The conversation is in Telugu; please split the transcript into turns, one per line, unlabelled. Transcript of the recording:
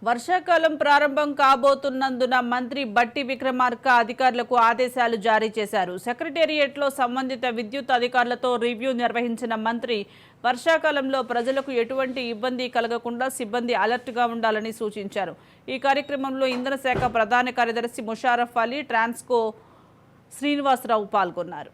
వర్షాకాలం ప్రారంభం కాబోతున్నందున మంత్రి బట్టి విక్రమార్క అధికారులకు ఆదేశాలు జారీ చేశారు. సెక్రటేరియట్లో సంబంధిత విద్యుత్ అధికారులతో రివ్యూ నిర్వహించిన మంత్రి వర్షాకాలంలో ప్రజలకు ఎటువంటి ఇబ్బంది కలగకుండా సిబ్బంది అలర్ట్గా ఉండాలని సూచించారు. ఈ కార్యక్రమంలో ఇంధన శాఖ ప్రధాన కార్యదర్శి ముషారఫ్ అలీ, ట్రాన్స్కో శ్రీనివాసరావు పాల్గొన్నారు.